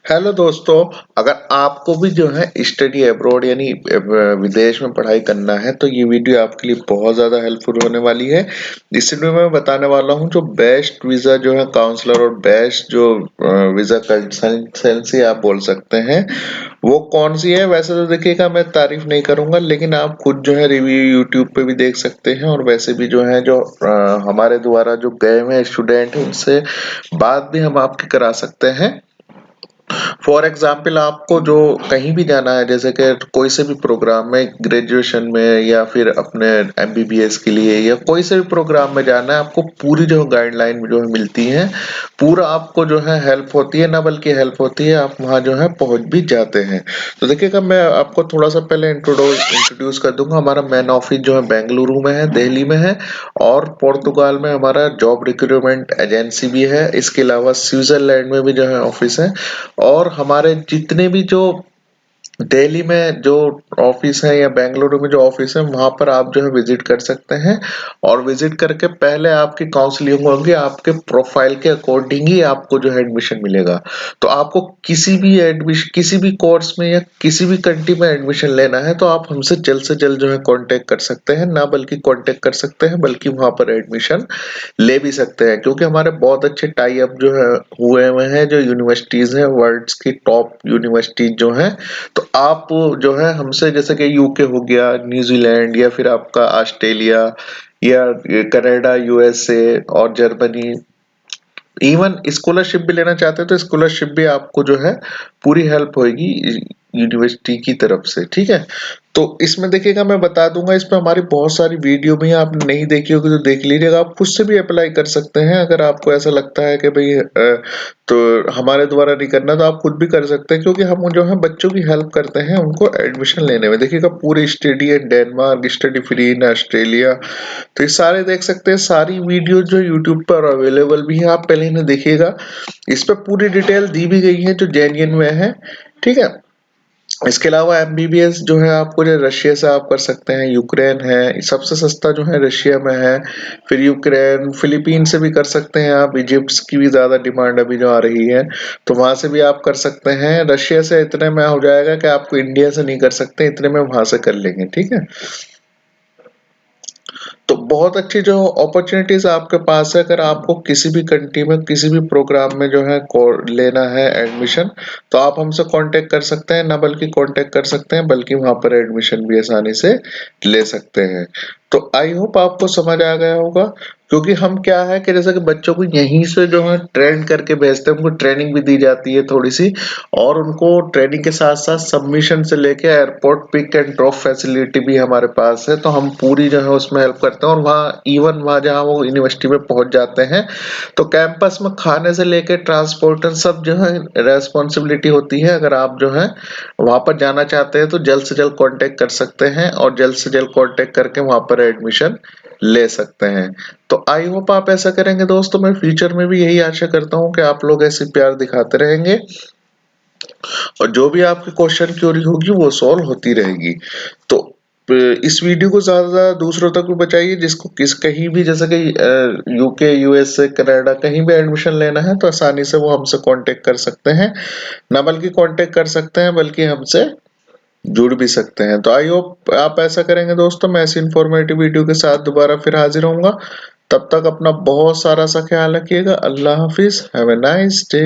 Hello दोस्तों। अगर आपको भी जो है स्टडी अब्रॉड यानी विदेश में पढ़ाई करना है तो ये वीडियो आपके लिए बहुत ज़्यादा हेल्पफुल होने वाली है। इस वीडियो में मैं बताने वाला हूँ जो बेस्ट वीज़ा जो है काउंसलर और बेस्ट जो वीज़ा कंसल्टेंसी आप बोल सकते हैं वो कौन सी है। वैसे तो देखिएगा मैं तारीफ नहीं करूंगा, लेकिन आप खुद जो है रिव्यू यूट्यूब पे भी देख सकते हैं और वैसे भी जो है जो हमारे द्वारा जो गए हुए स्टूडेंट हैं उनसे बात भी हम आपकी करा सकते हैं। फॉर एग्जाम्पल आपको जो कहीं भी जाना है, जैसे कि कोई से भी प्रोग्राम में ग्रेजुएशन में या फिर अपने एमबीबीएस के लिए या कोई से भी प्रोग्राम में जाना है, आपको पूरी जो गाइडलाइन जो है मिलती है, पूरा आपको जो है हेल्प होती है, ना बल्कि हेल्प होती है, आप वहाँ जो है पहुँच भी जाते हैं। तो देखिएगा मैं आपको थोड़ा सा पहले इंट्रोड्यूस कर दूंगा। हमारा मेन ऑफिस जो है बेंगलुरु में है, दिल्ली में है, और पुर्तगाल में हमारा जॉब रिक्रूटमेंट एजेंसी भी है। इसके अलावा स्विट्जरलैंड में भी जो है ऑफिस है। और हमारे जितने भी जो दिल्ली में जो ऑफिस है या बेंगलुरु में जो ऑफिस है, वहां पर आप जो है विजिट कर सकते हैं। और विजिट करके पहले आपकी काउंसलिंग होगी, आपके प्रोफाइल के अकॉर्डिंग ही आपको जो है एडमिशन मिलेगा। तो आपको किसी भी कोर्स में या किसी भी कंट्री में एडमिशन लेना है तो आप हमसे जल्द से जल्द जो है कांटेक्ट कर सकते हैं, ना बल्कि कांटेक्ट कर सकते हैं बल्कि वहां पर एडमिशन ले भी सकते हैं, क्योंकि हमारे बहुत अच्छे टाई अप जो है हुए हुए हैं जो यूनिवर्सिटीज हैं, वर्ल्ड की टॉप यूनिवर्सिटीज जो हैं। तो आप जो है हमसे, जैसे कि यूके हो गया, न्यूजीलैंड, या फिर आपका ऑस्ट्रेलिया या कनाडा, यूएसए और जर्मनी, इवन स्कॉलरशिप भी लेना चाहते हैं तो स्कॉलरशिप भी आपको जो है पूरी हेल्प होगी यूनिवर्सिटी की तरफ से। ठीक है, तो इसमें देखिएगा मैं बता दूंगा, इसमें हमारी बहुत सारी वीडियो भी आपने नहीं देखी होगी तो देख लीजिएगा। आप खुद से भी अप्लाई कर सकते हैं अगर आपको ऐसा लगता है कि भाई तो हमारे द्वारा नहीं करना, तो आप खुद भी कर सकते हैं, क्योंकि हम जो है बच्चों की हेल्प करते हैं उनको एडमिशन लेने में। देखिएगा पूरी study in Denmark, study free in Australia, तो ये सारे देख सकते हैं। सारी वीडियो जो यूट्यूब पर अवेलेबल भी है, आप पहले इन्हें देखिएगा। इस पर पूरी डिटेल दी भी गई है जो जेन्युइन में है। ठीक है, इसके अलावा एमबीबीएस जो है आपको जो रशिया से आप कर सकते हैं, यूक्रेन है सबसे सस्ता जो है रशिया में है, फिर यूक्रेन, फिलीपीन से भी कर सकते हैं आप, इजिप्ट की भी ज्यादा डिमांड अभी जो आ रही है तो वहां से भी आप कर सकते हैं। रशिया से इतने में हो जाएगा कि आपको इंडिया से नहीं कर सकते, इतने में वहां से कर लेंगे। ठीक है, तो बहुत अच्छी जो अपॉर्चुनिटीज आपके पास है। अगर आपको किसी भी कंट्री में किसी भी प्रोग्राम में जो है लेना है एडमिशन, तो आप हमसे कांटेक्ट कर सकते हैं, ना बल्कि कांटेक्ट कर सकते हैं बल्कि वहां पर एडमिशन भी आसानी से ले सकते हैं। तो आई होप आपको समझ आ गया होगा, क्योंकि हम क्या है कि जैसे कि बच्चों को यहीं से जो है ट्रेन करके भेजते हैं, उनको ट्रेनिंग भी दी जाती है थोड़ी सी, और उनको ट्रेनिंग के साथ साथ सबमिशन से लेके airport pick and drop facility भी हमारे पास है। तो हम पूरी जो है उसमें हेल्प करते हैं, और वहाँ इवन वहाँ जहाँ वो यूनिवर्सिटी में पहुंच जाते हैं तो कैंपस में खाने से लेके ट्रांसपोर्ट सब जो है रेस्पॉन्सिबिलिटी होती है। अगर आप जो है वहां पर जाना चाहते हैं तो जल्द से जल्द कांटेक्ट कर सकते हैं, और जल्द से जल्द कांटेक्ट करके वहां पर एडमिशन ले सकते हैं। तो आई होप आप ऐसा करेंगे दोस्तों। मैं फ्यूचर में भी यही आशा करता हूँ कि आप लोग ऐसे प्यार दिखाते रहेंगे, और जो भी आपकी क्वेश्चन क्यूरी होगी वो सॉल्व होती रहेगी। तो इस वीडियो को ज्यादा से ज्यादा दूसरों तक भी बचाइए, जिसको कहीं भी, जैसे कि यूके, यूएसए, कनाडा, कहीं भी एडमिशन लेना है तो आसानी से वो हमसे कांटेक्ट कर सकते हैं, ना बल्कि कांटेक्ट कर सकते हैं बल्कि हमसे जुड़ भी सकते हैं। तो आई होप आप ऐसा करेंगे दोस्तों। मैं ऐसी इंफॉर्मेटिव वीडियो के साथ दोबारा फिर हाजिर होऊंगा। तब तक अपना बहुत सारा सा ख्याल रखिएगा। अल्लाह हाफिज, हैव ए नाइस डे।